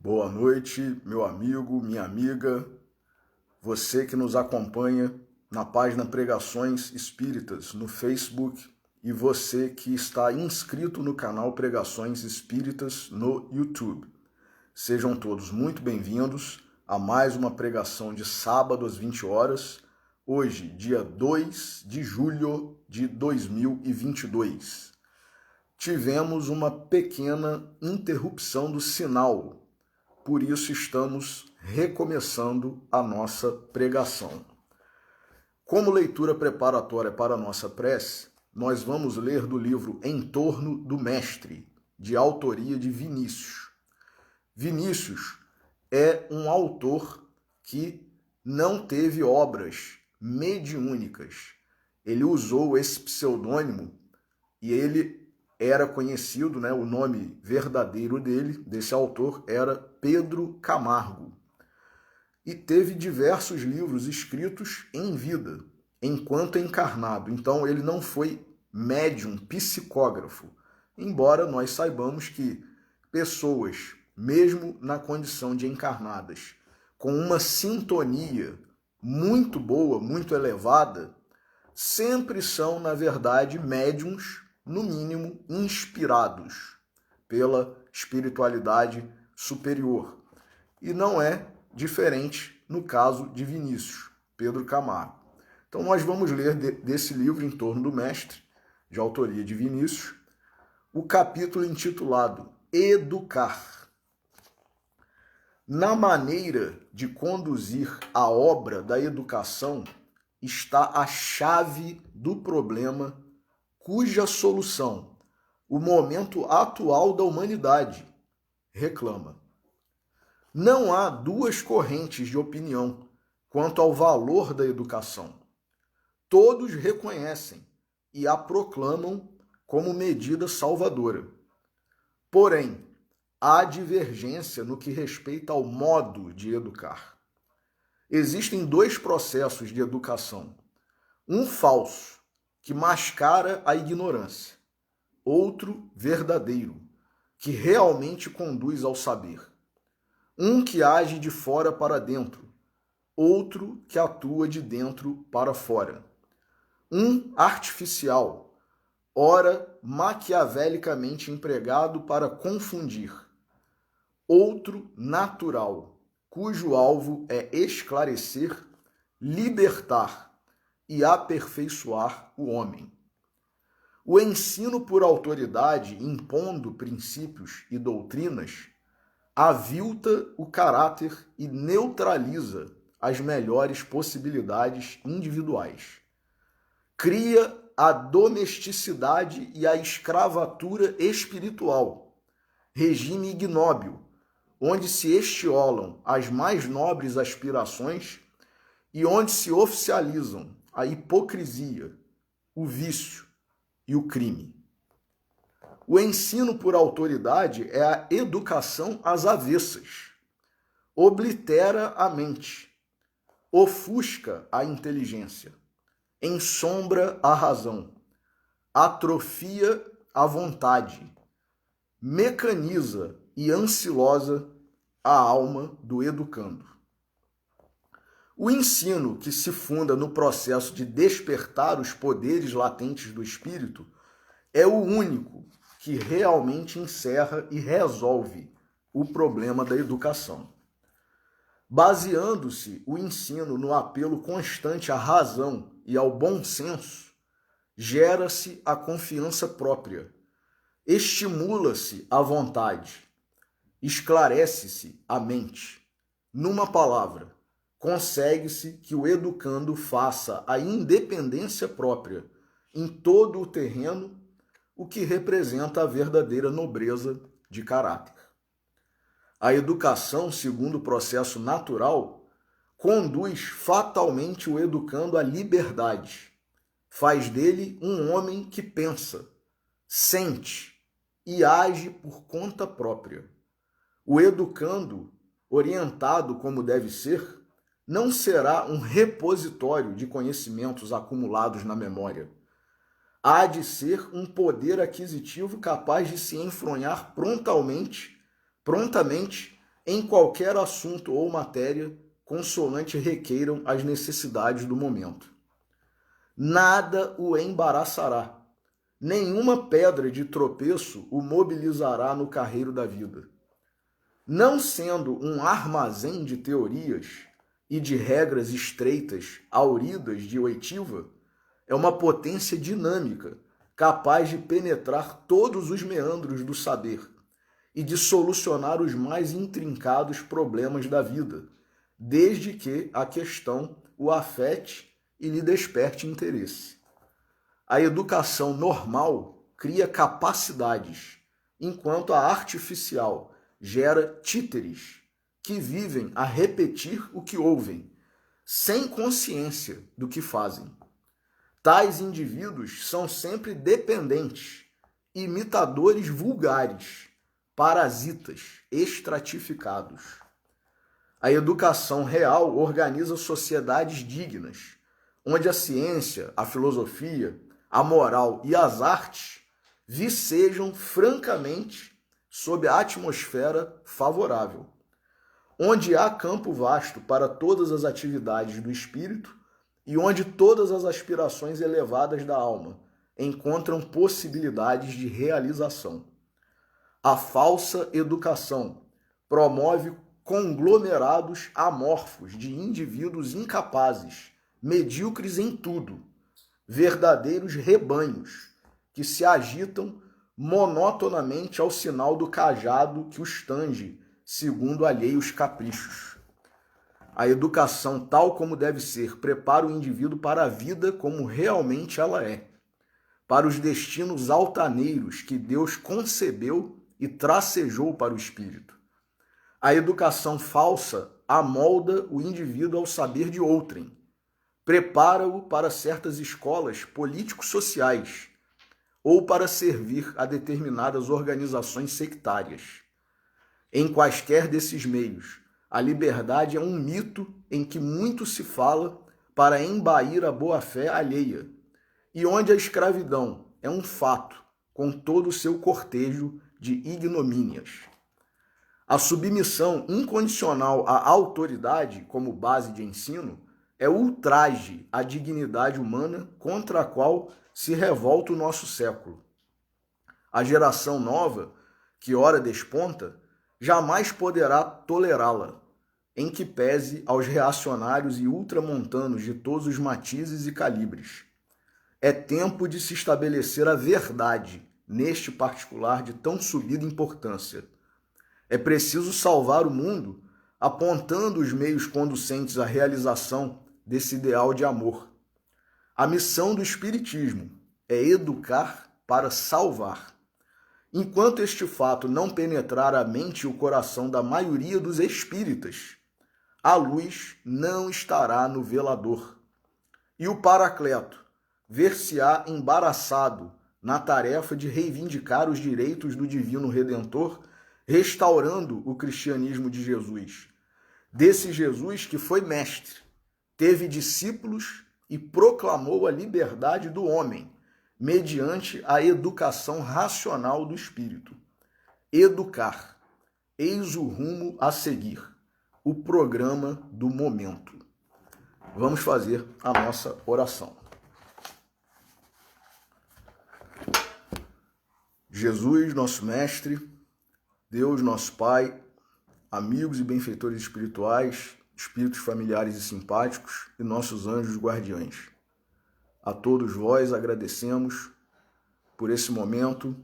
Boa noite, meu amigo, minha amiga, você que nos acompanha na página Pregações Espíritas no Facebook e você que está inscrito no canal Pregações Espíritas no YouTube. Sejam todos muito bem-vindos a mais uma pregação de sábado às 20 horas, hoje, dia 2 de julho de 2022. Tivemos uma pequena interrupção do sinal. Por isso estamos recomeçando a nossa pregação. Como leitura preparatória para a nossa prece, nós vamos ler do livro Em Torno do Mestre, de autoria de Vinícius. Vinícius é um autor que não teve obras mediúnicas. Ele usou esse pseudônimo e ele era conhecido, o nome verdadeiro desse autor, era Pedro Camargo. E teve diversos livros escritos em vida, enquanto encarnado. Então ele não foi médium, psicógrafo. Embora nós saibamos que pessoas, mesmo na condição de encarnadas, com uma sintonia muito boa, muito elevada, sempre são, na verdade, médiums, no mínimo, inspirados pela espiritualidade superior. E não é diferente no caso de Vinícius, Pedro Camargo. Então nós vamos ler desse livro Em Torno do Mestre, de autoria de Vinícius, o capítulo intitulado Educar. Na maneira de conduzir a obra da educação está a chave do problema cuja solução o momento atual da humanidade reclama. Não há duas correntes de opinião quanto ao valor da educação. Todos reconhecem e a proclamam como medida salvadora. Porém, há divergência no que respeita ao modo de educar. Existem dois processos de educação. Um falso, que mascara a ignorância. Outro verdadeiro, que realmente conduz ao saber. Um que age de fora para dentro, outro que atua de dentro para fora. Um artificial, ora maquiavelicamente empregado para confundir. Outro natural, cujo alvo é esclarecer, libertar e aperfeiçoar o homem. O ensino por autoridade, impondo princípios e doutrinas, avilta o caráter e neutraliza as melhores possibilidades individuais. Cria a domesticidade e a escravatura espiritual, regime ignóbil, onde se estiolam as mais nobres aspirações e onde se oficializam a hipocrisia, o vício e o crime. O ensino por autoridade é a educação às avessas. Oblitera a mente, ofusca a inteligência, ensombra a razão, atrofia a vontade, mecaniza e ancilosa a alma do educando. O ensino que se funda no processo de despertar os poderes latentes do espírito é o único que realmente encerra e resolve o problema da educação. Baseando-se o ensino no apelo constante à razão e ao bom senso, gera-se a confiança própria, estimula-se a vontade, esclarece-se a mente. Numa palavra, consegue-se que o educando faça a independência própria em todo o terreno, o que representa a verdadeira nobreza de caráter. A educação, segundo o processo natural, conduz fatalmente o educando à liberdade, faz dele um homem que pensa, sente e age por conta própria. O educando, orientado como deve ser, não será um repositório de conhecimentos acumulados na memória. Há de ser um poder aquisitivo capaz de se enfronhar prontamente em qualquer assunto ou matéria consoante requeiram as necessidades do momento. Nada o embaraçará, nenhuma pedra de tropeço o mobilizará no carreiro da vida. Não sendo um armazém de teorias e de regras estreitas, auridas de oitiva, é uma potência dinâmica, capaz de penetrar todos os meandros do saber e de solucionar os mais intrincados problemas da vida, desde que a questão o afete e lhe desperte interesse. A educação normal cria capacidades, enquanto a artificial gera títeres que vivem a repetir o que ouvem, sem consciência do que fazem. Tais indivíduos são sempre dependentes, imitadores vulgares, parasitas, estratificados. A educação real organiza sociedades dignas, onde a ciência, a filosofia, a moral e as artes vicejam francamente sob a atmosfera favorável, onde há campo vasto para todas as atividades do espírito e onde todas as aspirações elevadas da alma encontram possibilidades de realização. A falsa educação promove conglomerados amorfos de indivíduos incapazes, medíocres em tudo, verdadeiros rebanhos que se agitam monotonamente ao sinal do cajado que os tange, segundo alheios caprichos. A educação, tal como deve ser, prepara o indivíduo para a vida como realmente ela é, para os destinos altaneiros que Deus concebeu e tracejou para o espírito. A educação falsa amolda o indivíduo ao saber de outrem, prepara-o para certas escolas político-sociais ou para servir a determinadas organizações sectárias. Em quaisquer desses meios, a liberdade é um mito em que muito se fala para embair a boa-fé alheia, e onde a escravidão é um fato com todo o seu cortejo de ignomínias. A submissão incondicional à autoridade como base de ensino é ultraje à dignidade humana contra a qual se revolta o nosso século. A geração nova, que ora desponta, jamais poderá tolerá-la, em que pese aos reacionários e ultramontanos de todos os matizes e calibres. É tempo de se estabelecer a verdade neste particular de tão subida importância. É preciso salvar o mundo apontando os meios conducentes à realização desse ideal de amor. A missão do Espiritismo é educar para salvar. Enquanto este fato não penetrar a mente e o coração da maioria dos espíritas, a luz não estará no velador. E o Paracleto ver-se-á embaraçado na tarefa de reivindicar os direitos do Divino Redentor, restaurando o cristianismo de Jesus. Desse Jesus que foi mestre, teve discípulos e proclamou a liberdade do homem, mediante a educação racional do espírito. Educar, eis o rumo a seguir, o programa do momento. Vamos fazer a nossa oração. Jesus, nosso Mestre, Deus, nosso Pai, amigos e benfeitores espirituais, espíritos familiares e simpáticos e nossos anjos guardiães. A todos vós agradecemos por esse momento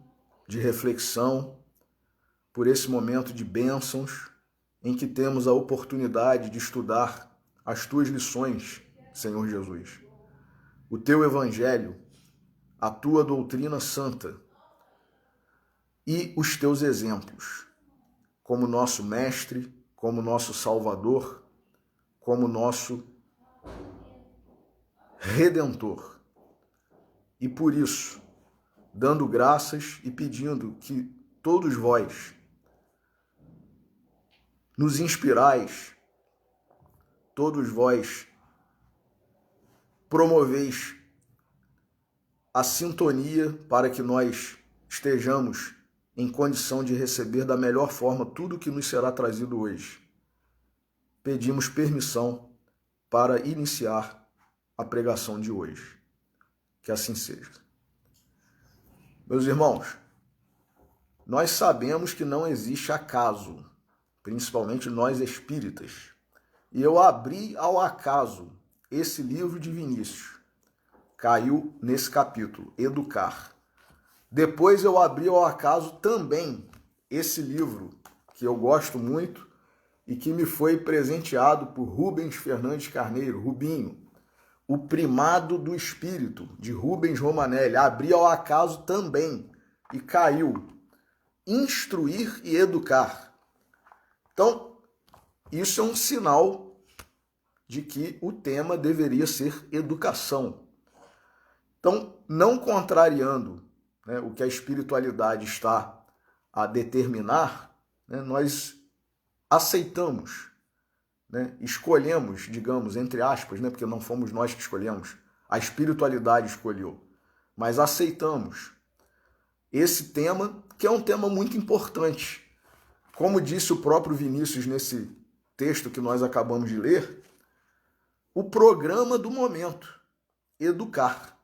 de reflexão, por esse momento de bênçãos, em que temos a oportunidade de estudar as tuas lições, Senhor Jesus, o teu evangelho, a tua doutrina santa e os teus exemplos, como nosso mestre, como nosso salvador, como nosso redentor. E por isso, dando graças e pedindo que todos vós nos inspirais, todos vós promoveis a sintonia para que nós estejamos em condição de receber da melhor forma tudo o que nos será trazido hoje. Pedimos permissão para iniciar a pregação de hoje. Que assim seja. Meus irmãos, nós sabemos que não existe acaso, principalmente nós espíritas. E eu abri ao acaso esse livro de Vinícius. Caiu nesse capítulo, Educar. Depois eu abri ao acaso também esse livro, que eu gosto muito e que me foi presenteado por Rubens Fernandes Carneiro, Rubinho, O Primado do Espírito, de Rubens Romanelli. Abri ao acaso também e caiu Instruir e Educar. Então, isso é um sinal de que o tema deveria ser educação. Então, não contrariando, né, o que a espiritualidade está a determinar, né, nós aceitamos, né, escolhemos, digamos, entre aspas, né, porque não fomos nós que escolhemos, a espiritualidade escolheu, mas aceitamos esse tema, que é um tema muito importante. Como disse o próprio Vinícius nesse texto que nós acabamos de ler, o programa do momento, educar.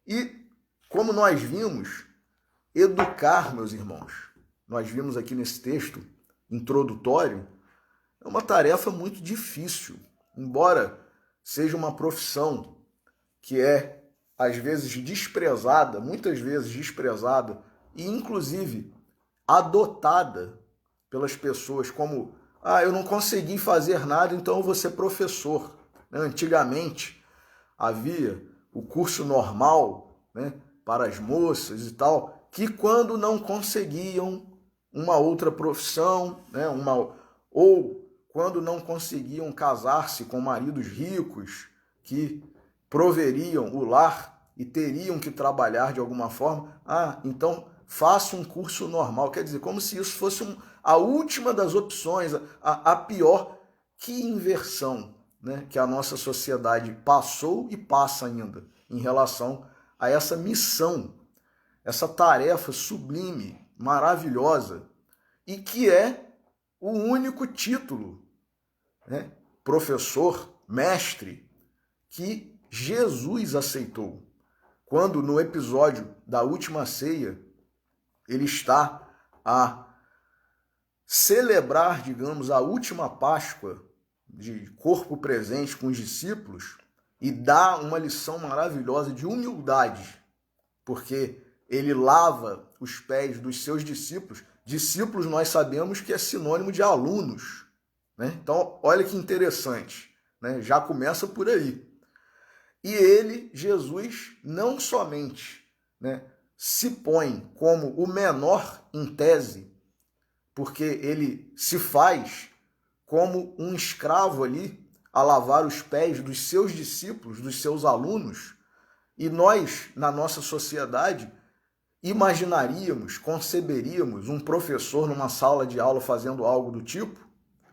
E, como nós vimos, educar, meus irmãos, nós vimos aqui nesse texto introdutório, é uma tarefa muito difícil, embora seja uma profissão que é, às vezes, desprezada, muitas vezes desprezada, e, inclusive, adotada pelas pessoas como, eu não consegui fazer nada, então eu vou ser professor. Antigamente, havia o curso normal, né, para as moças e tal, que quando não conseguiam uma outra profissão, né, ou quando não conseguiam casar-se com maridos ricos que proveriam o lar e teriam que trabalhar de alguma forma, então faça um curso normal. Quer dizer, como se isso fosse a última das opções, a pior. Que inversão, né, que a nossa sociedade passou e passa ainda em relação a essa missão, essa tarefa sublime, maravilhosa, e que é o único título, né, professor, mestre, que Jesus aceitou. Quando no episódio da última ceia, ele está a celebrar, digamos, a última Páscoa de corpo presente com os discípulos e dá uma lição maravilhosa de humildade, porque ele lava os pés dos seus discípulos. Discípulos nós sabemos que é sinônimo de alunos, né? Então, olha que interessante, né? Já começa por aí. E ele, Jesus, não somente, né, se põe como o menor em tese, porque ele se faz como um escravo ali a lavar os pés dos seus discípulos, dos seus alunos, e nós, na nossa sociedade, imaginaríamos, conceberíamos um professor numa sala de aula fazendo algo do tipo?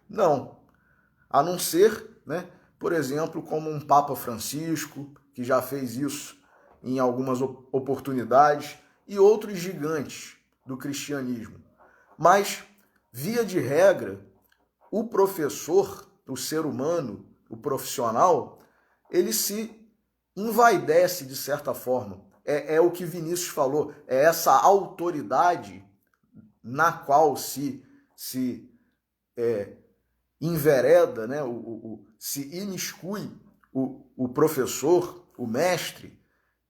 Não. A não ser, né, por exemplo, como um Papa Francisco, que já fez isso em algumas oportunidades, e outros gigantes do cristianismo. Mas, via de regra, o professor, o ser humano, o profissional, ele se envaidece de certa forma. É o que Vinícius falou, é essa autoridade na qual se envereda, né, se imiscui o professor, o mestre,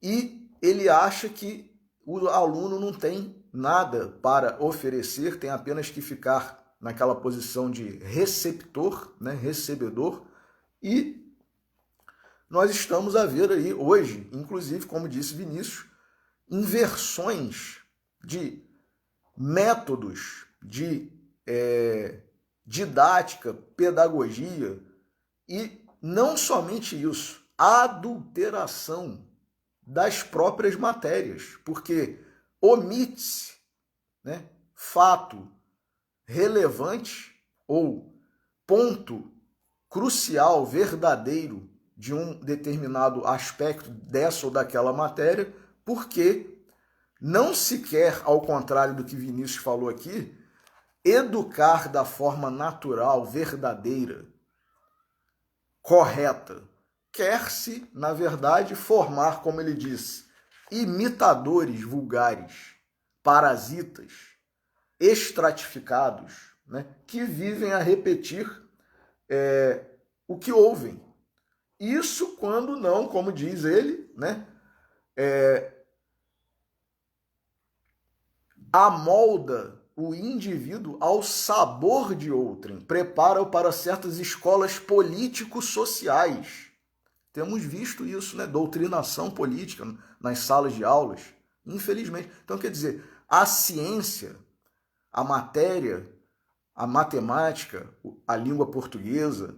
e ele acha que o aluno não tem nada para oferecer, tem apenas que ficar naquela posição de receptor, né, recebedor, e nós estamos a ver aí hoje, inclusive, como disse Vinícius, inversões de métodos de didática, pedagogia, e não somente isso, adulteração das próprias matérias, porque omite-se, né, fato relevante ou ponto crucial, verdadeiro de um determinado aspecto dessa ou daquela matéria, porque não se quer, ao contrário do que Vinícius falou aqui, educar da forma natural, verdadeira, correta. Quer-se, na verdade, formar, como ele disse, imitadores vulgares, parasitas, estratificados, né, que vivem a repetir o que ouvem. Isso quando não, como diz ele, né, amolda o indivíduo ao sabor de outrem, prepara-o para certas escolas político-sociais. Temos visto isso, né? Doutrinação política nas salas de aulas, infelizmente. Então, quer dizer, a ciência, a matéria, a matemática, a língua portuguesa,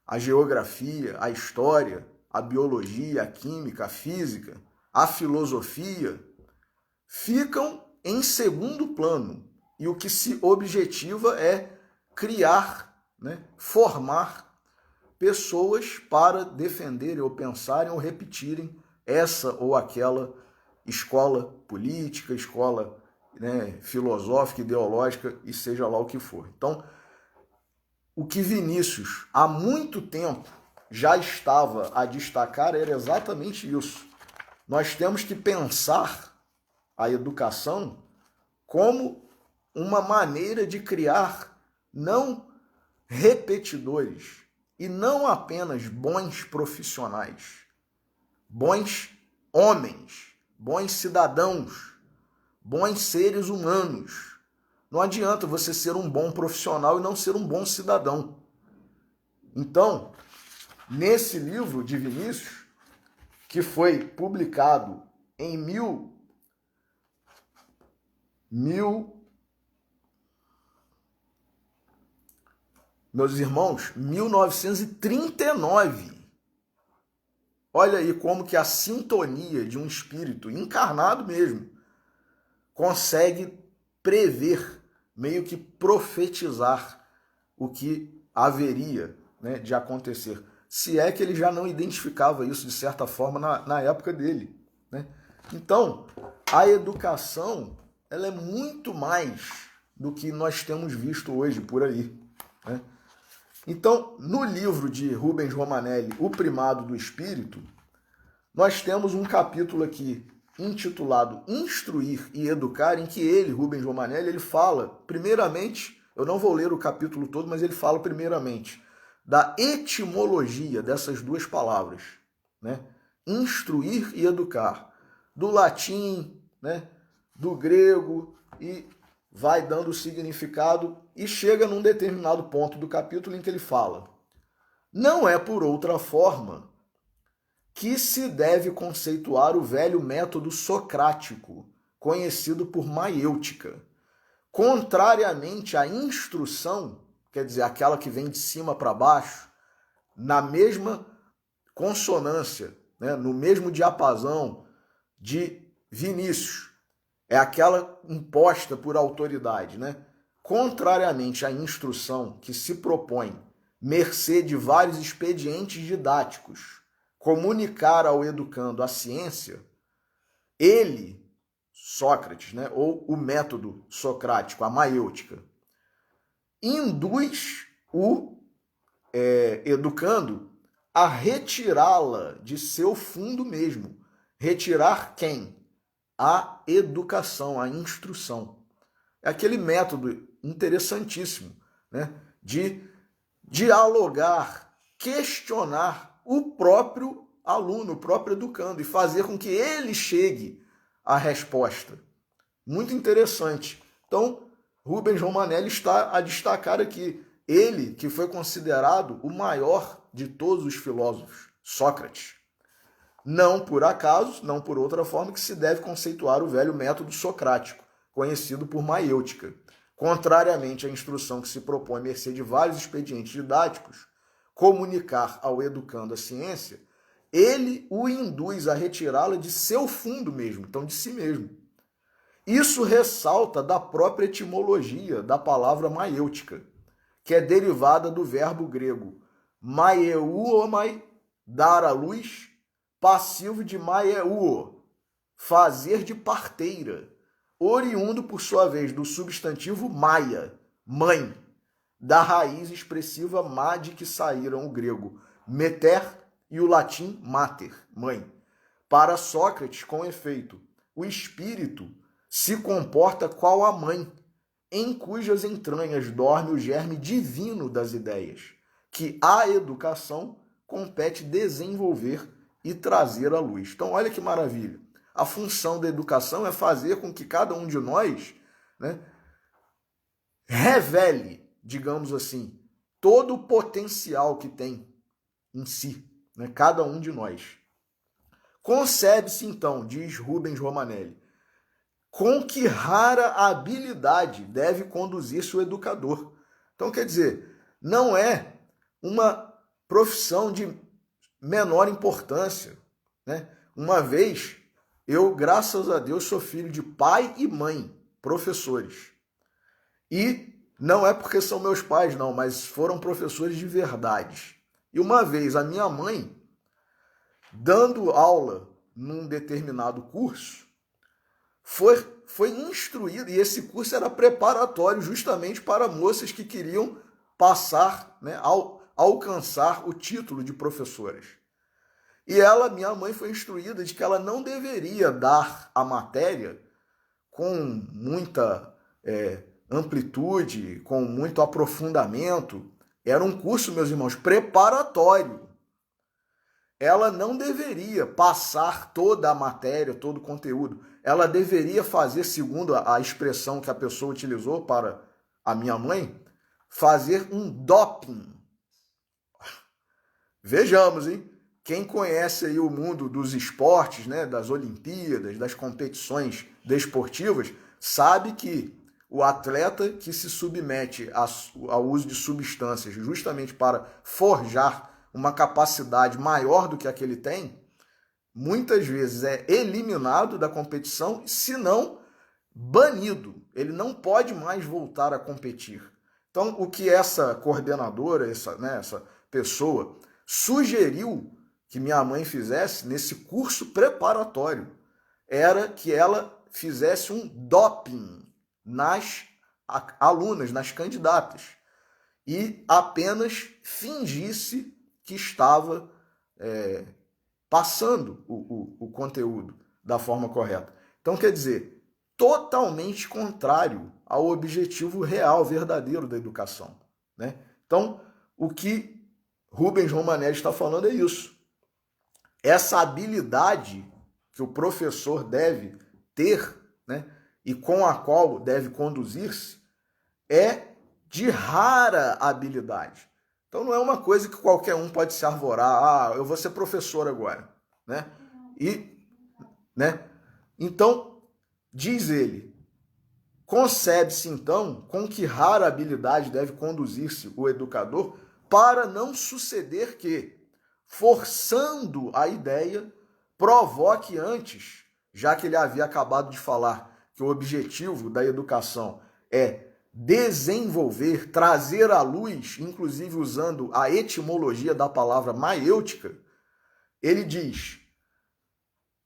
a geografia, a história, a biologia, a química, a física, a filosofia, ficam em segundo plano. E o que se objetiva é criar, né, formar pessoas para defenderem ou pensarem ou repetirem essa ou aquela escola política, escola, né, filosófica, ideológica e seja lá o que for. Então, o que Vinícius há muito tempo já estava a destacar era exatamente isso. Nós temos que pensar a educação como uma maneira de criar não repetidores e não apenas bons profissionais, bons homens, bons cidadãos, bons seres humanos. Não adianta você ser um bom profissional e não ser um bom cidadão. Então, nesse livro de Vinícius, que foi publicado em meus irmãos, 1939. Olha aí como que a sintonia de um espírito encarnado mesmo consegue prever, meio que profetizar o que haveria, né, de acontecer. Se é que ele já não identificava isso de certa forma na época dele, né? Então, a educação ela é muito mais do que nós temos visto hoje por aí, né? Então, no livro de Rubens Romanelli, O Primado do Espírito, nós temos um capítulo aqui intitulado Instruir e Educar, em que ele, Rubens Romanelli, ele fala, primeiramente, eu não vou ler o capítulo todo, mas ele fala primeiramente da etimologia dessas duas palavras, né? Instruir e educar, do latim, né, do grego, e vai dando o significado e chega num determinado ponto do capítulo em que ele fala: não é por outra forma que se deve conceituar o velho método socrático, conhecido por maiêutica. Contrariamente à instrução, quer dizer, aquela que vem de cima para baixo, na mesma consonância, né, no mesmo diapasão de Vinícius, é aquela imposta por autoridade, né? Contrariamente à instrução que se propõe, mercê de vários expedientes didáticos, comunicar ao educando a ciência, ele, Sócrates, né, ou o método socrático, a maiêutica, induz o educando a retirá-la de seu fundo mesmo. Retirar quem? A educação, a instrução. É aquele método interessantíssimo, né, de dialogar, questionar o próprio aluno, o próprio educando, e fazer com que ele chegue à resposta. Muito interessante. Então, Rubens Romanelli está a destacar aqui, ele que foi considerado o maior de todos os filósofos, Sócrates. Não por acaso, não por outra forma, que se deve conceituar o velho método socrático, conhecido por maiêutica. Contrariamente à instrução que se propõe, mercê de vários expedientes didáticos, comunicar ao educando a ciência, ele o induz a retirá-la de seu fundo mesmo, então de si mesmo. Isso ressalta da própria etimologia da palavra maiêutica, que é derivada do verbo grego maieuomai, dar à luz, passivo de maieuo, fazer de parteira, oriundo, por sua vez, do substantivo maia, mãe, da raiz expressiva ma de que saíram o grego meter e o latim mater, mãe. Para Sócrates, com efeito, o espírito se comporta qual a mãe, em cujas entranhas dorme o germe divino das ideias, que a educação compete desenvolver e trazer à luz. Então, olha que maravilha. A função da educação é fazer com que cada um de nós, né, revele, digamos assim, todo o potencial que tem em si, né, cada um de nós. Concebe-se, então, diz Rubens Romanelli, com que rara habilidade deve conduzir-se o educador. Então, quer dizer, não é uma profissão de menor importância, né? Uma vez, eu, graças a Deus, sou filho de pai e mãe, professores. E não é porque são meus pais, não, mas foram professores de verdade. E uma vez, a minha mãe, dando aula num determinado curso, foi instruída, e esse curso era preparatório justamente para moças que queriam passar, né, alcançar o título de professoras. E ela, minha mãe, foi instruída de que ela não deveria dar a matéria com muita amplitude, com muito aprofundamento. Era um curso, meus irmãos, preparatório. Ela não deveria passar toda a matéria, todo o conteúdo. Ela deveria fazer, segundo a expressão que a pessoa utilizou para a minha mãe, fazer um doping. Vejamos, hein? Quem conhece aí o mundo dos esportes, né, das Olimpíadas, das competições desportivas, sabe que o atleta que se submete ao uso de substâncias justamente para forjar uma capacidade maior do que a que ele tem, muitas vezes é eliminado da competição, se não banido. Ele não pode mais voltar a competir. Então, o que essa coordenadora, essa pessoa, sugeriu que minha mãe fizesse nesse curso preparatório era que ela fizesse um doping nas alunas, nas candidatas, e apenas fingisse que estava passando o conteúdo da forma correta. Então, quer dizer, totalmente contrário ao objetivo real, verdadeiro da educação, né? Então, o que Rubens Romanelli está falando é isso. Essa habilidade que o professor deve ter, né, e com a qual deve conduzir-se, é de rara habilidade. Então não é uma coisa que qualquer um pode se arvorar, eu vou ser professor agora, né? Então, diz ele, concebe-se então com que rara habilidade deve conduzir-se o educador para não suceder que, forçando a ideia, provoque antes, já que ele havia acabado de falar que o objetivo da educação é desenvolver, trazer à luz, inclusive usando a etimologia da palavra maiêutica, ele diz,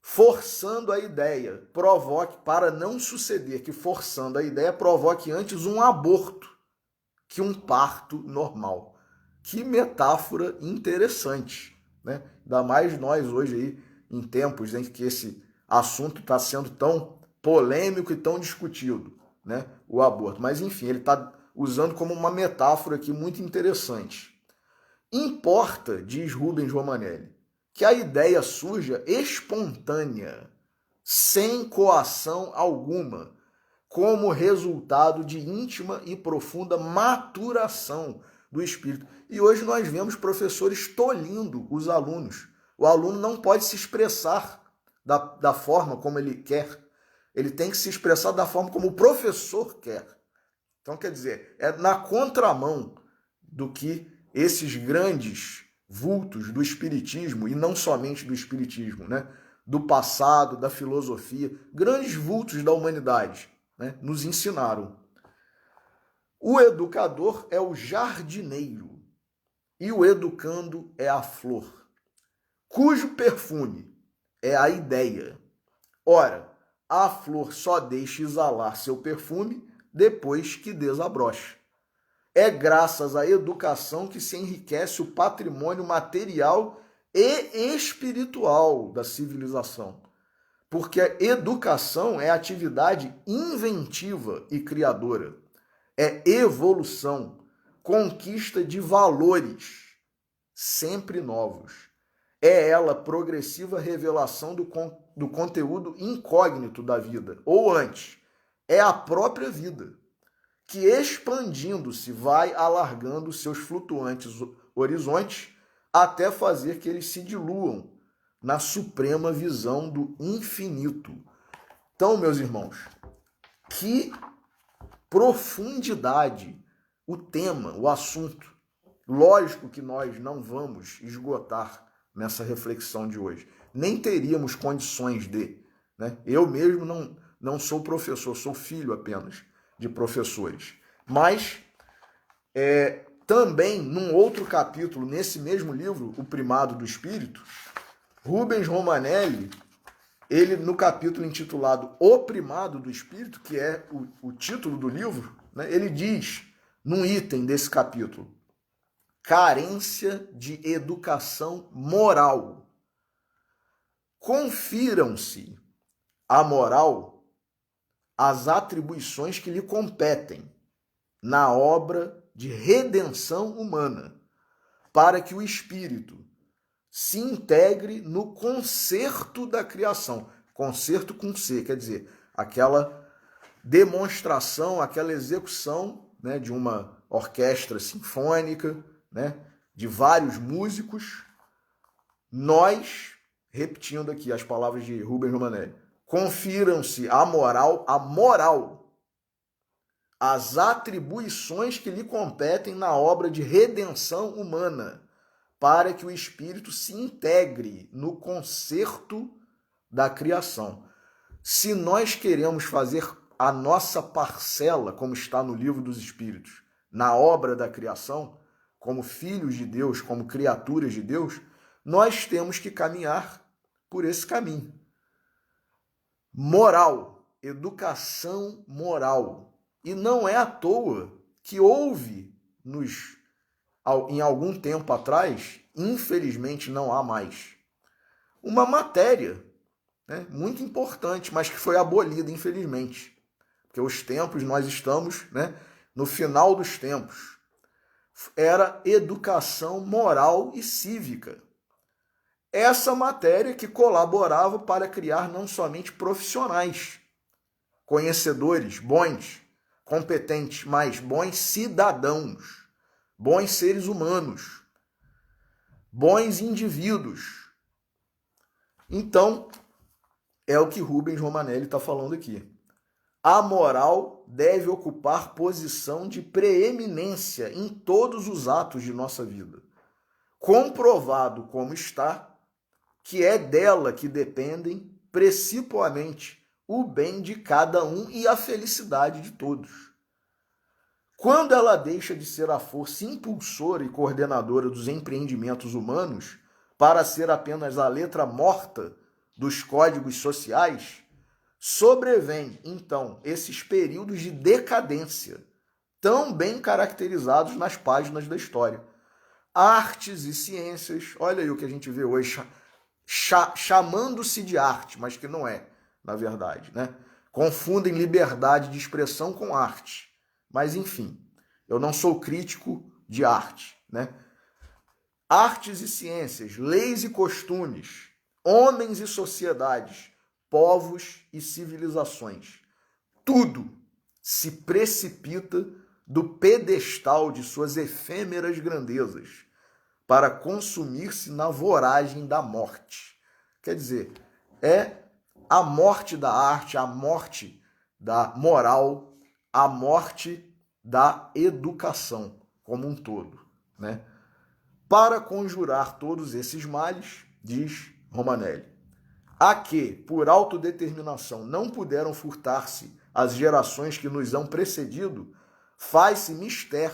forçando a ideia, provoque, para não suceder que forçando a ideia, provoque antes um aborto que um parto normal. Que metáfora interessante, né? Ainda mais nós hoje aí, em tempos em que esse assunto está sendo tão polêmico e tão discutido, né? O aborto. Mas enfim, ele está usando como uma metáfora aqui muito interessante. Importa, diz Rubens Romanelli, que a ideia surja espontânea, sem coação alguma, como resultado de íntima e profunda maturação do espírito. E hoje nós vemos professores tolhindo os alunos. O aluno não pode se expressar da forma como ele quer. Ele tem que se expressar da forma como o professor quer. Então, quer dizer, é na contramão do que esses grandes vultos do espiritismo, e não somente do espiritismo, né? Do passado, da filosofia, grandes vultos da humanidade, né? Nos ensinaram. O educador é o jardineiro e o educando é a flor, cujo perfume é a ideia, Ora, a flor só deixa exalar seu perfume depois que desabrocha. É graças à educação que se enriquece o patrimônio material e espiritual da civilização. Porque a educação é atividade inventiva e criadora. É evolução, conquista de valores sempre novos. É ela progressiva revelação do conteúdo incógnito da vida. Ou antes, é a própria vida, que expandindo-se vai alargando seus flutuantes horizontes até fazer que eles se diluam na suprema visão do infinito. Então, meus irmãos, que profundidade o tema, o assunto. Lógico que nós não vamos esgotar nessa reflexão de hoje. Nem teríamos condições de. Né? Eu mesmo não sou professor, sou filho apenas de professores. Mas também, num outro capítulo, nesse mesmo livro, O Primado do Espírito, Rubens Romanelli, ele no capítulo intitulado O Primado do Espírito, que é o título do livro, né, ele diz, num item desse capítulo, carência de educação moral. Confiram-se à moral as atribuições que lhe competem na obra de redenção humana, para que o espírito se integre no concerto da criação. Concerto com C, quer dizer, aquela demonstração, aquela execução, né, de uma orquestra sinfônica, né, de vários músicos. Nós, repetindo aqui as palavras de Rubens Romanelli, confiram-se à moral, as atribuições que lhe competem na obra de redenção humana, para que o espírito se integre no concerto da criação. Se nós queremos fazer a nossa parcela, como está no Livro dos Espíritos, na obra da criação, como filhos de Deus, como criaturas de Deus, nós temos que caminhar por esse caminho. Moral, educação moral. E não é à toa que houve em algum tempo atrás, infelizmente não há mais, uma matéria, né, muito importante, mas que foi abolida, infelizmente. Porque os tempos, nós estamos, né, no final dos tempos. Era educação moral e cívica. Essa matéria que colaborava para criar não somente profissionais, conhecedores, bons, competentes, mas bons cidadãos, bons seres humanos, bons indivíduos. Então, é o que Rubens Romanelli está falando aqui. A moral deve ocupar posição de preeminência em todos os atos de nossa vida. Comprovado como está, que é dela que dependem principalmente o bem de cada um e a felicidade de todos. Quando ela deixa de ser a força impulsora e coordenadora dos empreendimentos humanos para ser apenas a letra morta dos códigos sociais, sobrevêm, então, esses períodos de decadência, tão bem caracterizados nas páginas da história. Artes e ciências, olha aí o que a gente vê hoje, chamando-se de arte, mas que não é, na verdade, né? Confundem liberdade de expressão com arte. Mas, enfim, eu não sou crítico de arte, né? Artes e ciências, leis e costumes, homens e sociedades, povos e civilizações. Tudo se precipita do pedestal de suas efêmeras grandezas para consumir-se na voragem da morte. Quer dizer, é a morte da arte, a morte da moral, a morte da educação como um todo, né? Para conjurar todos esses males, diz Romanelli, a que, por autodeterminação, não puderam furtar-se as gerações que nos hão precedido, faz-se mister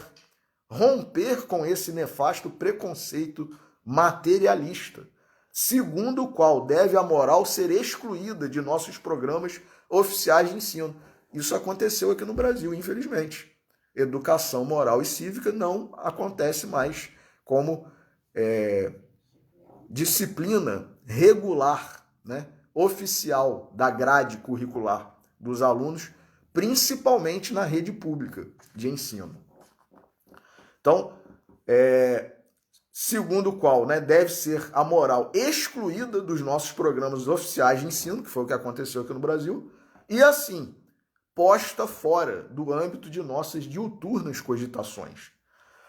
romper com esse nefasto preconceito materialista, segundo o qual deve a moral ser excluída de nossos programas oficiais de ensino. Isso aconteceu aqui no Brasil, infelizmente. Educação moral e cívica não acontece mais como disciplina regular, né, oficial da grade curricular dos alunos, principalmente na rede pública de ensino. Então, segundo o qual, né, deve ser a moral excluída dos nossos programas oficiais de ensino, que foi o que aconteceu aqui no Brasil, e assim, posta fora do âmbito de nossas diuturnas cogitações.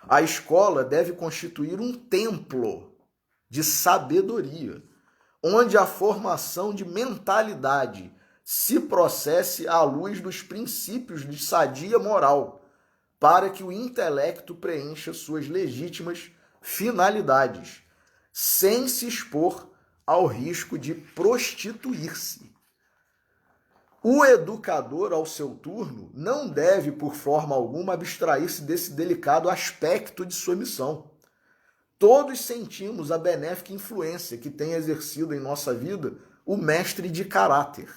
A escola deve constituir um templo de sabedoria, onde a formação de mentalidade se processe à luz dos princípios de sadia moral, para que o intelecto preencha suas legítimas finalidades, sem se expor ao risco de prostituir-se. O educador, ao seu turno, não deve, por forma alguma, abstrair-se desse delicado aspecto de sua missão. Todos sentimos a benéfica influência que tem exercido em nossa vida o mestre de caráter.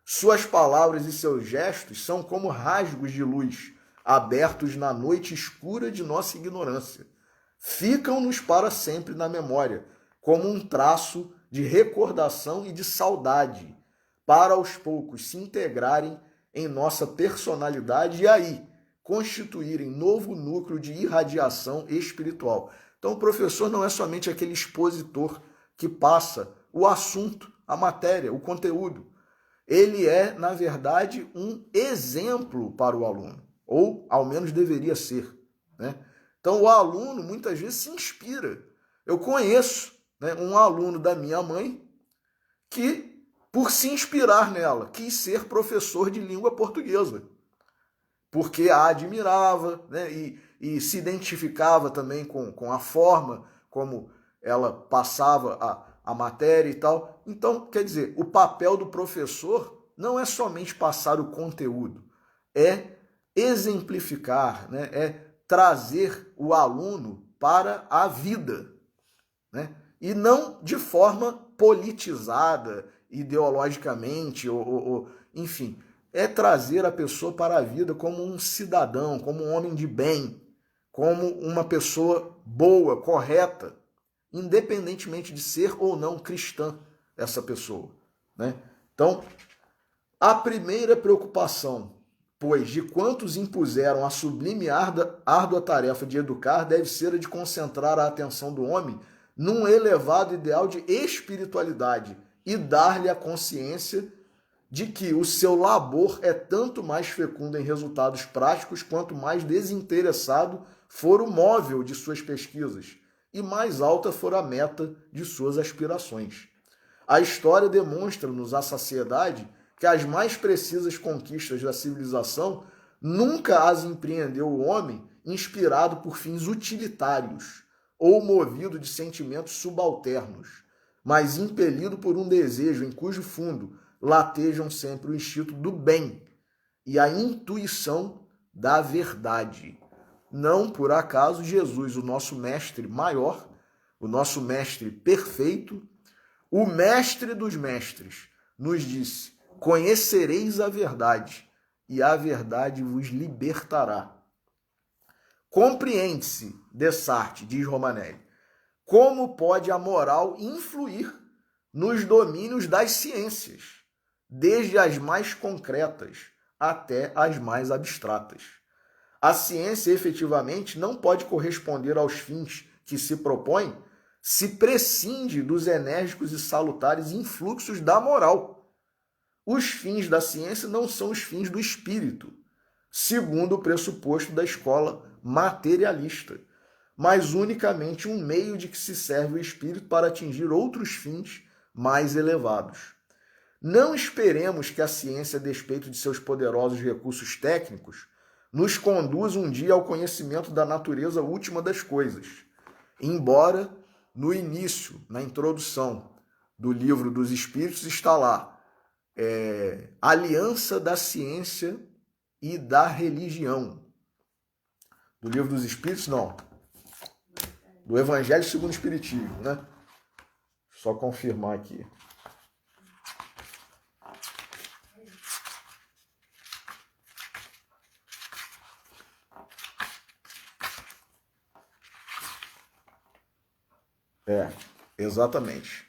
Suas palavras e seus gestos são como rasgos de luz, abertos na noite escura de nossa ignorância. Ficam-nos para sempre na memória, como um traço de recordação e de saudade, para aos poucos se integrarem em nossa personalidade e aí constituírem novo núcleo de irradiação espiritual. Então o professor não é somente aquele expositor que passa o assunto, a matéria, o conteúdo. Ele é, na verdade, um exemplo para o aluno, ou ao menos deveria ser, né? Então o aluno muitas vezes se inspira. Eu conheço, né, um aluno da minha mãe que, por se inspirar nela, quis ser professor de língua portuguesa, porque a admirava, né, e se identificava também com a forma como ela passava a matéria e tal. Então, quer dizer, o papel do professor não é somente passar o conteúdo, é exemplificar, né, é trazer o aluno para a vida, né, e não de forma politizada, ideologicamente, enfim, é trazer a pessoa para a vida como um cidadão, como um homem de bem, como uma pessoa boa, correta, independentemente de ser ou não cristã essa pessoa, né? Então, a primeira preocupação, pois, de quantos impuseram a sublime árdua tarefa de educar, deve ser a de concentrar a atenção do homem num elevado ideal de espiritualidade e dar-lhe a consciência de que o seu labor é tanto mais fecundo em resultados práticos quanto mais desinteressado for o móvel de suas pesquisas e mais alta for a meta de suas aspirações. A história demonstra-nos à saciedade que as mais precisas conquistas da civilização nunca as empreendeu o homem inspirado por fins utilitários ou movido de sentimentos subalternos, mas impelido por um desejo em cujo fundo latejam sempre o instinto do bem e a intuição da verdade. Não por acaso Jesus, o nosso mestre maior, o nosso mestre perfeito, o mestre dos mestres, nos disse: conhecereis a verdade, e a verdade vos libertará. Compreende-se, Dessart, diz Romanelli, como pode a moral influir nos domínios das ciências, desde as mais concretas até as mais abstratas. A ciência, efetivamente, não pode corresponder aos fins que se propõe se prescinde dos enérgicos e salutares influxos da moral. Os fins da ciência não são os fins do espírito, segundo o pressuposto da escola materialista, mas unicamente um meio de que se serve o espírito para atingir outros fins mais elevados. Não esperemos que a ciência, a despeito de seus poderosos recursos técnicos, nos conduza um dia ao conhecimento da natureza última das coisas, embora no início, na introdução do livro dos Espíritos, está lá aliança da ciência e da religião. Do livro dos Espíritos, não. Do Evangelho segundo o Espiritismo, né? Só confirmar aqui. Exatamente.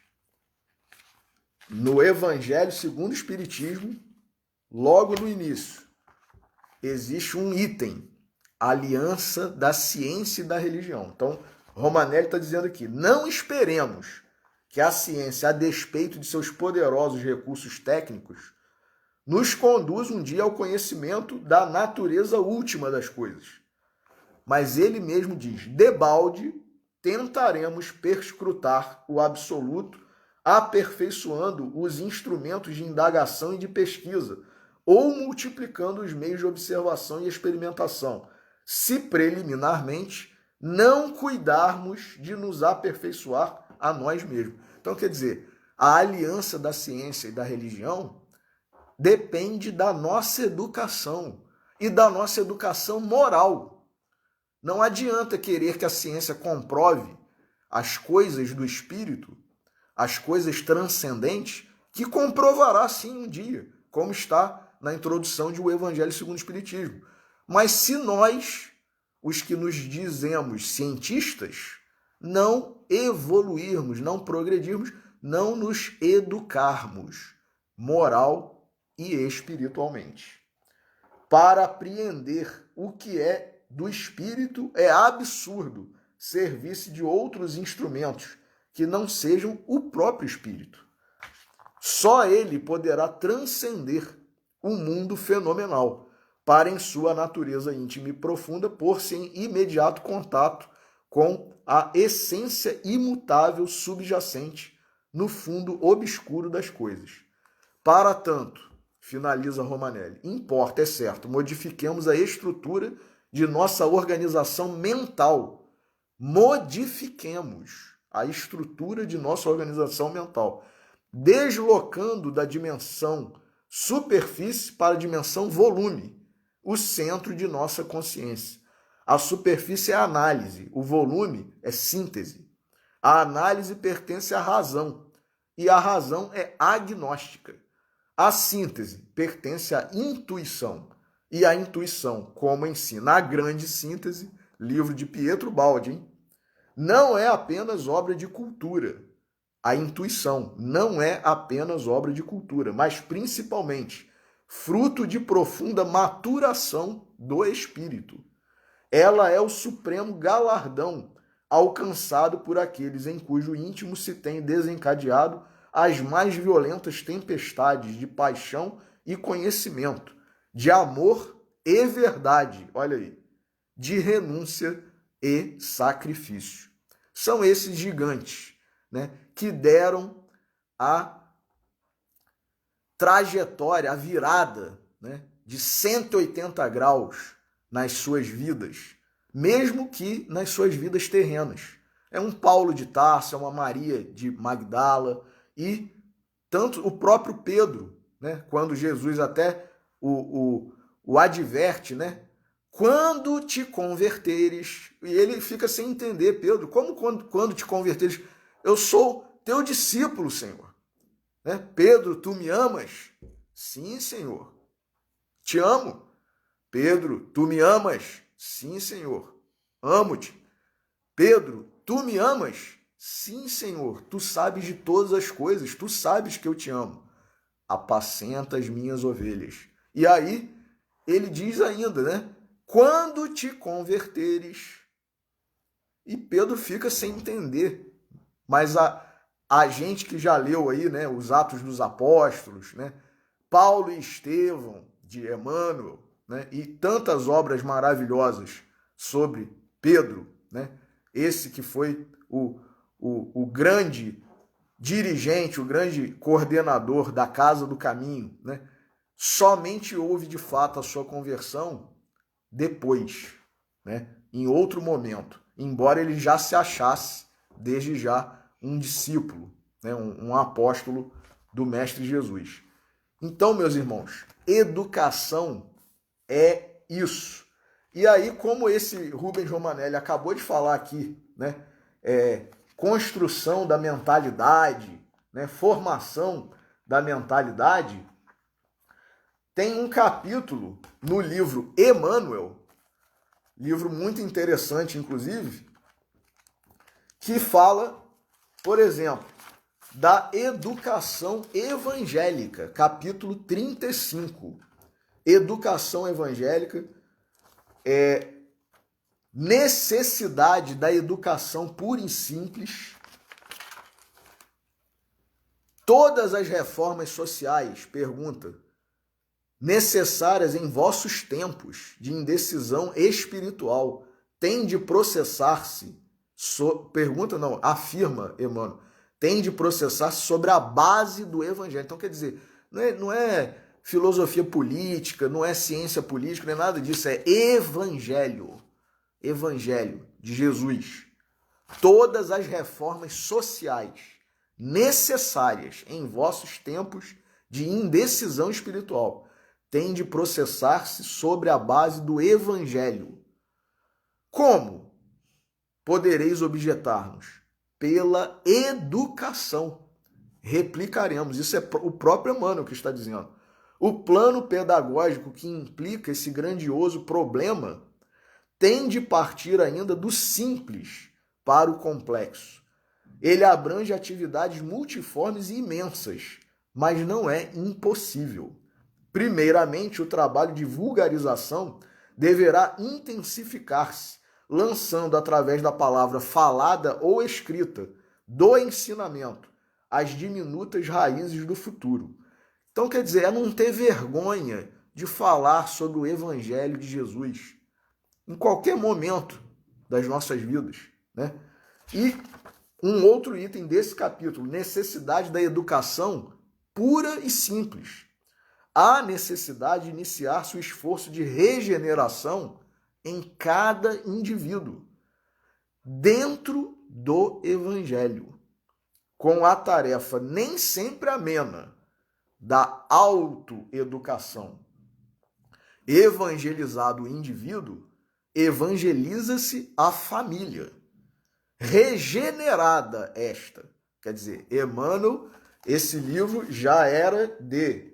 No Evangelho segundo o Espiritismo, logo no início, existe um item, a aliança da ciência e da religião. Então, Romanelli está dizendo aqui, não esperemos que a ciência, a despeito de seus poderosos recursos técnicos, nos conduza um dia ao conhecimento da natureza última das coisas. Mas ele mesmo diz, debalde, tentaremos perscrutar o absoluto, aperfeiçoando os instrumentos de indagação e de pesquisa, ou multiplicando os meios de observação e experimentação, se preliminarmente não cuidarmos de nos aperfeiçoar a nós mesmos. Então, quer dizer, a aliança da ciência e da religião depende da nossa educação e da nossa educação moral. Não adianta querer que a ciência comprove as coisas do espírito, as coisas transcendentes, que comprovará sim um dia, como está na introdução de O Evangelho segundo o Espiritismo. Mas se nós, os que nos dizemos cientistas, não evoluirmos, não progredirmos, não nos educarmos moral e espiritualmente. Para apreender o que é do espírito, é absurdo servir-se de outros instrumentos que não sejam o próprio espírito. Só ele poderá transcender o mundo fenomenal, para em sua natureza íntima e profunda pôr-se em imediato contato com a essência imutável subjacente no fundo obscuro das coisas. Para tanto, finaliza Romanelli, importa, é certo, modifiquemos a estrutura de nossa organização mental. Modifiquemos a estrutura de nossa organização mental, deslocando da dimensão superfície para a dimensão volume, o centro de nossa consciência. A superfície é a análise, o volume é síntese. A análise pertence à razão, e a razão é agnóstica. A síntese pertence à intuição, e a intuição, como ensina a grande síntese, livro de Pietro Baldi, hein? Não é apenas obra de cultura. A intuição não é apenas obra de cultura, mas principalmente fruto de profunda maturação do espírito. Ela é o supremo galardão alcançado por aqueles em cujo íntimo se tem desencadeado as mais violentas tempestades de paixão e conhecimento, de amor e verdade, olha aí, de renúncia e sacrifício. São esses gigantes, né, que deram a trajetória, a virada, né, de 180 graus nas suas vidas, mesmo que nas suas vidas terrenas. É um Paulo de Tarso, é uma Maria de Magdala e tanto o próprio Pedro, né, quando Jesus até o adverte, né? Quando te converteres, e ele fica sem entender, Pedro, como quando te converteres? Eu sou teu discípulo, Senhor. Né? Pedro, tu me amas? Sim, Senhor. Te amo. Pedro, tu me amas? Sim, Senhor. Amo-te. Pedro, tu me amas? Sim, Senhor. Tu sabes de todas as coisas, tu sabes que eu te amo. Apacenta as minhas ovelhas. E aí, ele diz ainda, né? Quando te converteres. E Pedro fica sem entender. Mas a gente que já leu aí, né, os Atos dos Apóstolos, né, Paulo e Estevão, de Emmanuel, né, e tantas obras maravilhosas sobre Pedro, né, esse que foi o grande dirigente, o grande coordenador da Casa do Caminho, né, somente houve de fato a sua conversão depois, né, em outro momento, embora ele já se achasse desde já um discípulo, né, um apóstolo do Mestre Jesus. Então, meus irmãos, educação é isso. E aí, como esse Rubens Romanelli acabou de falar aqui, né, construção da mentalidade, né, formação da mentalidade, tem um capítulo no livro Emmanuel, livro muito interessante, inclusive, que fala, por exemplo, da educação evangélica, capítulo 35. Educação evangélica é necessidade da educação pura e simples. Todas as reformas sociais, pergunta, necessárias em vossos tempos de indecisão espiritual, têm de processar-se, pergunta não, afirma Emmanuel, tem de processar-se sobre a base do evangelho. Então, quer dizer, não é filosofia política, não é ciência política, não é nada disso, é evangelho. Evangelho de Jesus. Todas as reformas sociais necessárias em vossos tempos de indecisão espiritual têm de processar-se sobre a base do evangelho. Como? Podereis objetar-nos? Pela educação. Replicaremos. Isso é o próprio Emmanuel que está dizendo. O plano pedagógico que implica esse grandioso problema tem de partir ainda do simples para o complexo. Ele abrange atividades multiformes e imensas, mas não é impossível. Primeiramente, o trabalho de vulgarização deverá intensificar-se, lançando através da palavra falada ou escrita, do ensinamento, as diminutas raízes do futuro. Então, quer dizer, é não ter vergonha de falar sobre o Evangelho de Jesus em qualquer momento das nossas vidas, né? E um outro item desse capítulo, necessidade da educação pura e simples. Há necessidade de iniciar-se o esforço de regeneração em cada indivíduo, dentro do Evangelho, com a tarefa nem sempre amena da autoeducação. Evangelizado o indivíduo, evangeliza-se a família. Regenerada esta. Quer dizer, Emmanuel, esse livro já era de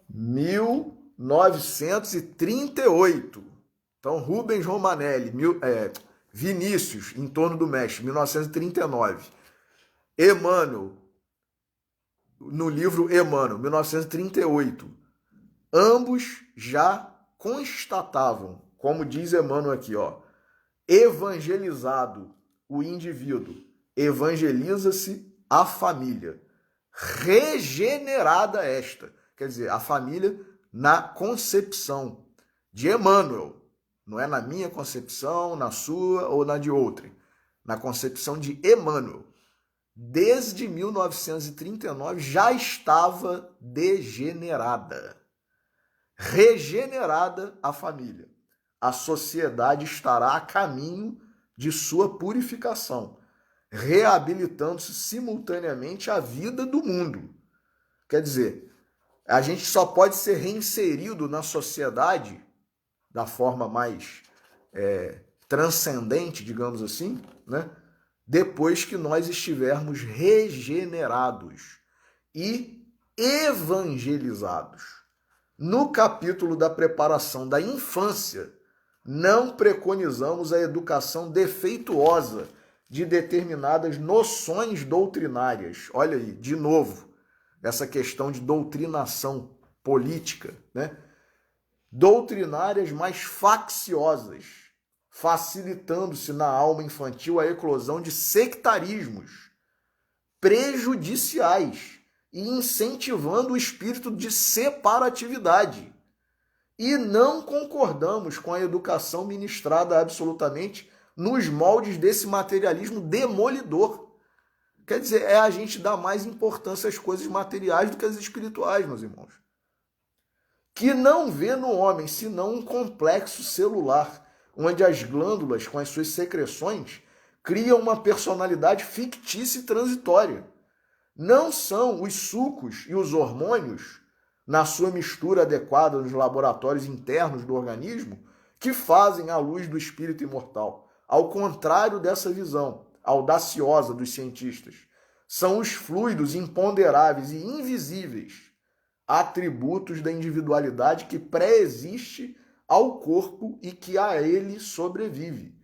1938. Então, Rubens Romanelli, Vinícius, em torno do Mestre, 1939. Emmanuel, no livro Emmanuel, 1938. Ambos já constatavam, como diz Emmanuel aqui, evangelizado o indivíduo, evangeliza-se a família. Regenerada esta. Quer dizer, a família na concepção de Emmanuel. Não é na minha concepção, na sua ou na de outrem. Na concepção de Emmanuel. Desde 1939 já estava degenerada. Regenerada a família. A sociedade estará a caminho de sua purificação, reabilitando-se simultaneamente à vida do mundo. Quer dizer, a gente só pode ser reinserido na sociedade da forma mais transcendente, digamos assim, né? Depois que nós estivermos regenerados e evangelizados. No capítulo da preparação da infância, não preconizamos a educação defeituosa de determinadas noções doutrinárias. Olha aí, de novo, essa questão de doutrinação política, né? Doutrinárias mais facciosas, facilitando-se na alma infantil a eclosão de sectarismos prejudiciais e incentivando o espírito de separatividade. E não concordamos com a educação ministrada absolutamente nos moldes desse materialismo demolidor. Quer dizer, é a gente dar mais importância às coisas materiais do que às espirituais, meus irmãos. Que não vê no homem senão um complexo celular, onde as glândulas, com as suas secreções, criam uma personalidade fictícia e transitória. Não são os sucos e os hormônios, na sua mistura adequada nos laboratórios internos do organismo, que fazem a luz do espírito imortal, ao contrário dessa visão audaciosa dos cientistas, são os fluidos imponderáveis e invisíveis, atributos da individualidade que pré-existe ao corpo e que a ele sobrevive,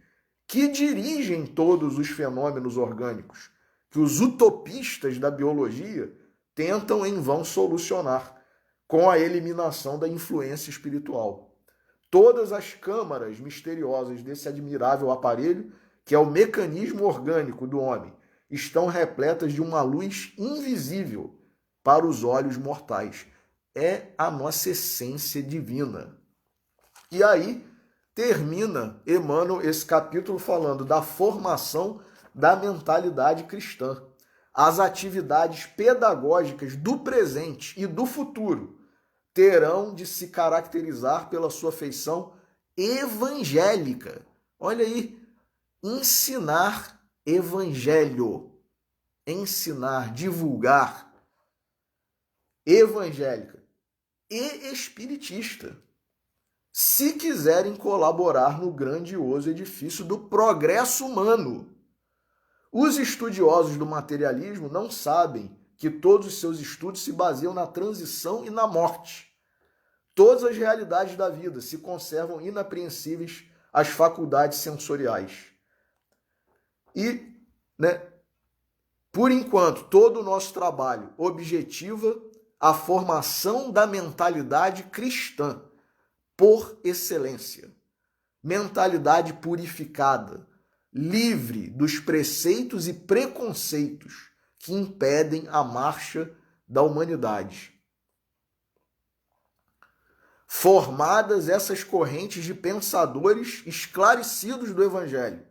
que dirigem todos os fenômenos orgânicos, que os utopistas da biologia tentam em vão solucionar com a eliminação da influência espiritual. Todas as câmaras misteriosas desse admirável aparelho, que é o mecanismo orgânico do homem, estão repletas de uma luz invisível para os olhos mortais. É a nossa essência divina. E aí termina Emmanuel esse capítulo falando da formação da mentalidade cristã. As atividades pedagógicas do presente e do futuro terão de se caracterizar pela sua feição evangélica. Olha aí, ensinar evangelho, ensinar, divulgar, evangélica e espiritista, se quiserem colaborar no grandioso edifício do progresso humano. Os estudiosos do materialismo não sabem que todos os seus estudos se baseiam na transição e na morte. Todas as realidades da vida se conservam inapreensíveis às faculdades sensoriais. E, por enquanto, todo o nosso trabalho objetiva a formação da mentalidade cristã, por excelência. Mentalidade purificada, livre dos preceitos e preconceitos que impedem a marcha da humanidade. Formadas essas correntes de pensadores esclarecidos do Evangelho,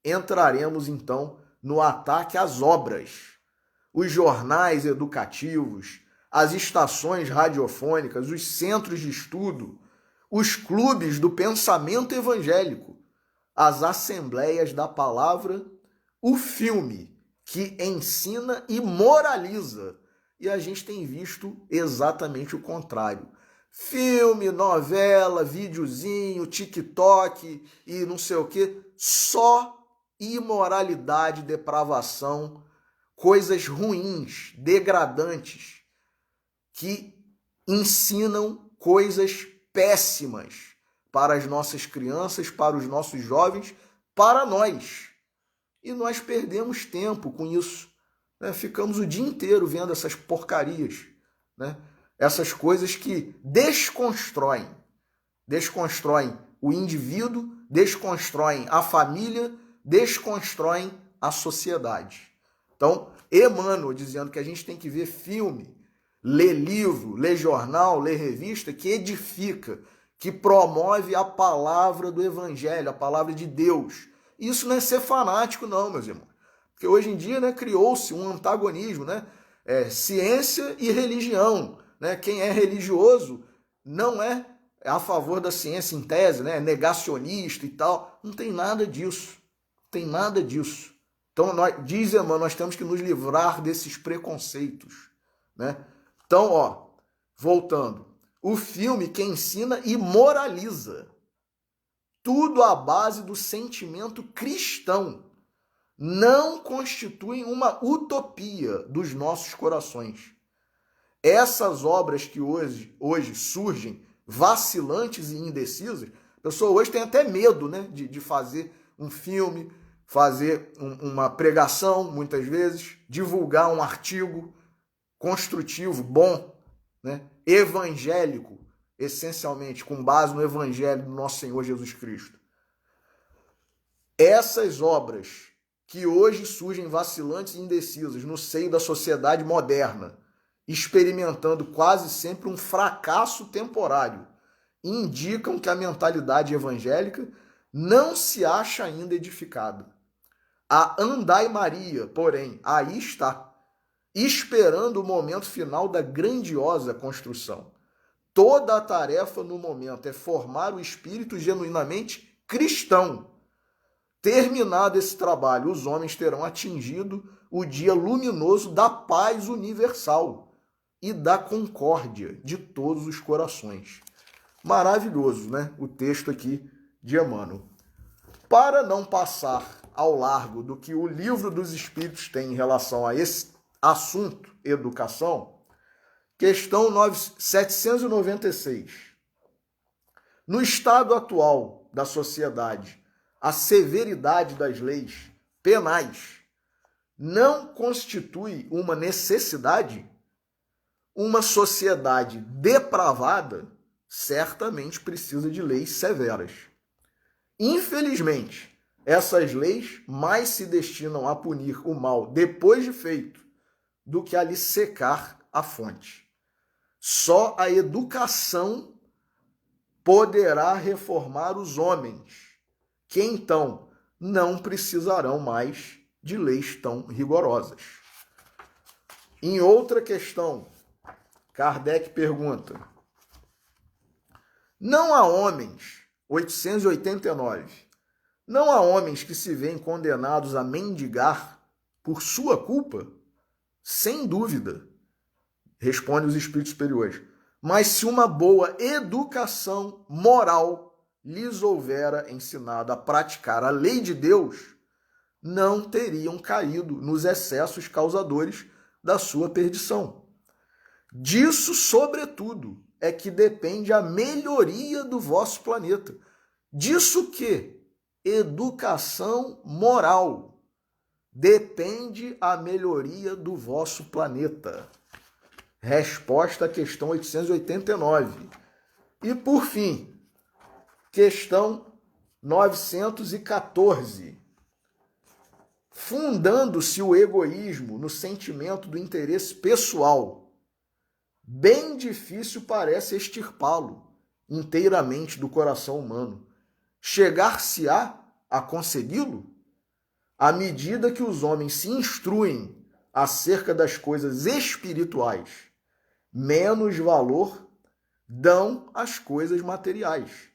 entraremos então no ataque às obras, os jornais educativos, as estações radiofônicas, os centros de estudo, os clubes do pensamento evangélico, as assembleias da palavra, o filme que ensina e moraliza. E a gente tem visto exatamente o contrário. Filme, novela, videozinho, TikTok e não sei o quê, só imoralidade, depravação, coisas ruins, degradantes, que ensinam coisas péssimas para as nossas crianças, para os nossos jovens, para nós. E nós perdemos tempo com isso. Ficamos o dia inteiro vendo essas porcarias, essas coisas que desconstroem o indivíduo, desconstroem a família, desconstroem a sociedade. Então, Emmanuel dizendo que a gente tem que ver filme, ler livro, ler jornal, ler revista que edifica, que promove a palavra do Evangelho, a palavra de Deus. Isso não é ser fanático, não, meus irmãos. Porque hoje em dia criou-se um antagonismo, ciência e religião. Quem é religioso não é a favor da ciência em tese, negacionista e tal. Não tem nada disso. Tem nada disso. Então, diz Emmanuel, nós temos que nos livrar desses preconceitos. Então, voltando. O filme que ensina e moraliza. Tudo à base do sentimento cristão. Não constituem uma utopia dos nossos corações. Essas obras que hoje surgem vacilantes e indecisas, a pessoa hoje tem até medo de fazer um filme, fazer uma pregação, muitas vezes, divulgar um artigo construtivo, bom, evangélico, essencialmente, com base no Evangelho do nosso Senhor Jesus Cristo. Essas obras que hoje surgem vacilantes e indecisas no seio da sociedade moderna, experimentando quase sempre um fracasso temporário, indicam que a mentalidade evangélica não se acha ainda edificada. A andai-maria, porém, aí está, esperando o momento final da grandiosa construção. Toda a tarefa no momento é formar o espírito genuinamente cristão. Terminado esse trabalho, os homens terão atingido o dia luminoso da paz universal e da concórdia de todos os corações. Maravilhoso, o texto aqui de Emmanuel. Para não passar ao largo do que o Livro dos Espíritos tem em relação a esse assunto, educação, questão 796. No estado atual da sociedade, a severidade das leis penais não constitui uma necessidade? Uma sociedade depravada certamente precisa de leis severas. Infelizmente, essas leis mais se destinam a punir o mal depois de feito do que a lhe secar a fonte. Só a educação poderá reformar os homens, que então não precisarão mais de leis tão rigorosas. Em outra questão, Kardec pergunta: não há homens, 889, não há homens que se veem condenados a mendigar por sua culpa? Sem dúvida, responde os espíritos superiores. Mas se uma boa educação moral lhes houvera ensinado a praticar a lei de Deus, não teriam caído nos excessos causadores da sua perdição. Disso, sobretudo, é que depende a melhoria do vosso planeta. Disso que? Educação moral. Depende a melhoria do vosso planeta. Resposta à questão 889. E, por fim, questão 914. Fundando-se o egoísmo no sentimento do interesse pessoal, bem difícil parece extirpá-lo inteiramente do coração humano. Chegar-se-á a consegui-lo? À medida que os homens se instruem acerca das coisas espirituais, menos valor dão às coisas materiais.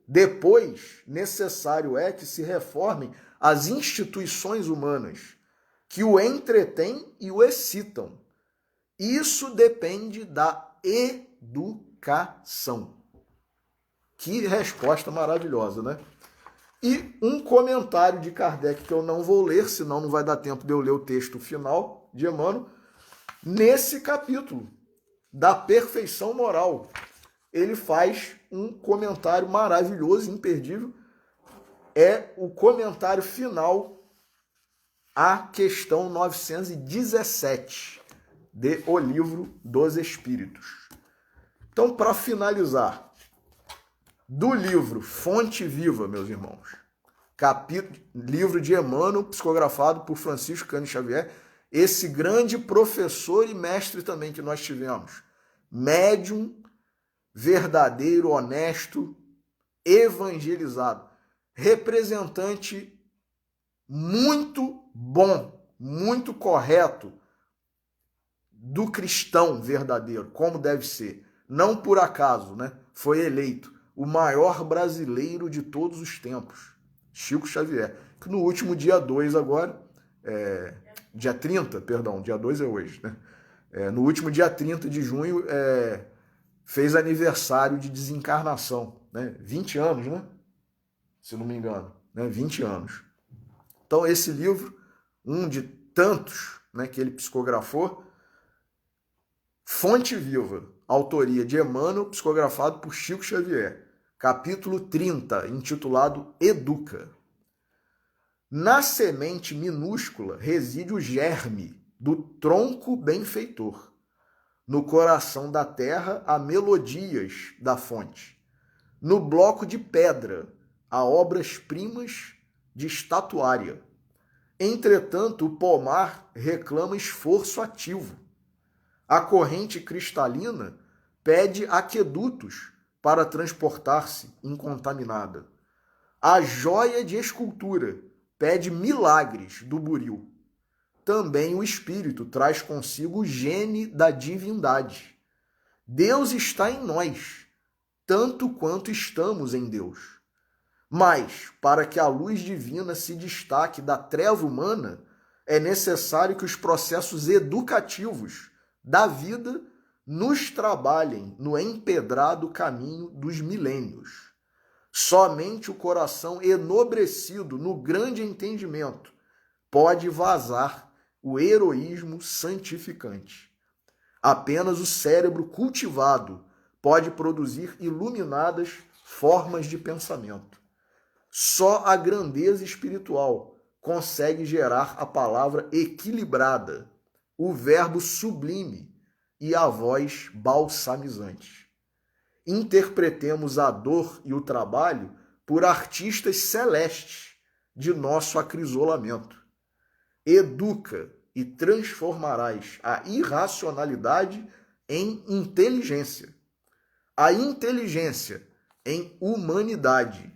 Depois, necessário é que se reformem as instituições humanas, que o entretêm e o excitam. Isso depende da educação. Que resposta maravilhosa, né? E um comentário de Kardec que eu não vou ler, senão não vai dar tempo de eu ler o texto final de Emmanuel, nesse capítulo da perfeição moral. Ele faz um comentário maravilhoso, imperdível. É o comentário final à questão 917 de O Livro dos Espíritos. Então, para finalizar, do livro Fonte Viva, meus irmãos, livro de Emmanuel, psicografado por Francisco Cândido Xavier, esse grande professor e mestre também que nós tivemos, médium, verdadeiro, honesto, evangelizado, representante muito bom, muito correto do cristão verdadeiro, como deve ser. Não por acaso, né? Foi eleito o maior brasileiro de todos os tempos, Chico Xavier, que no último dia 2 agora, dia 30, perdão, dia 2 é hoje, né? No último dia 30 de junho, fez aniversário de desencarnação, né? 20 anos, né? Se não me engano, né? 20 anos. Então, esse livro, um de tantos, né, que ele psicografou, Fonte Viva, autoria de Emmanuel, psicografado por Chico Xavier, capítulo 30, intitulado Educa. Na semente minúscula reside o germe do tronco benfeitor. No coração da terra há melodias da fonte. No bloco de pedra há obras-primas de estatuária. Entretanto, o pomar reclama esforço ativo. A corrente cristalina pede aquedutos para transportar-se incontaminada. A joia de escultura pede milagres do buril. Também o espírito traz consigo o gene da divindade. Deus está em nós, tanto quanto estamos em Deus. Mas, para que a luz divina se destaque da treva humana, é necessário que os processos educativos da vida nos trabalhem no empedrado caminho dos milênios. Somente o coração enobrecido no grande entendimento pode vazar o heroísmo santificante. Apenas o cérebro cultivado pode produzir iluminadas formas de pensamento. Só a grandeza espiritual consegue gerar a palavra equilibrada, o verbo sublime e a voz balsamizante. Interpretemos a dor e o trabalho por artistas celestes de nosso acrisolamento. Educa e transformarás a irracionalidade em inteligência, a inteligência em humanidade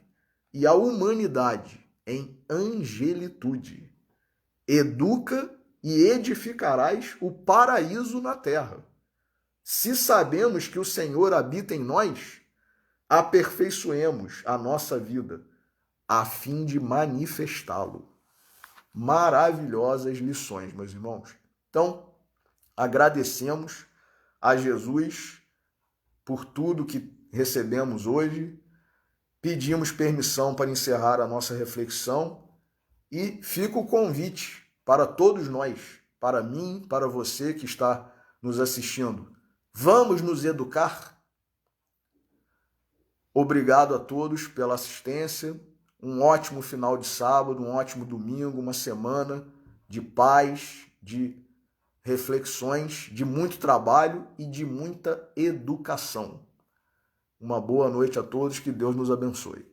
e a humanidade em angelitude. Educa e edificarás o paraíso na terra. Se sabemos que o Senhor habita em nós, aperfeiçoemos a nossa vida a fim de manifestá-lo. Maravilhosas lições, meus irmãos. Então, agradecemos a Jesus por tudo que recebemos hoje, pedimos permissão para encerrar a nossa reflexão e fica o convite para todos nós, para mim, para você que está nos assistindo. Vamos nos educar? Obrigado a todos pela assistência. Um ótimo final de sábado, um ótimo domingo, uma semana de paz, de reflexões, de muito trabalho e de muita educação. Uma boa noite a todos, que Deus nos abençoe.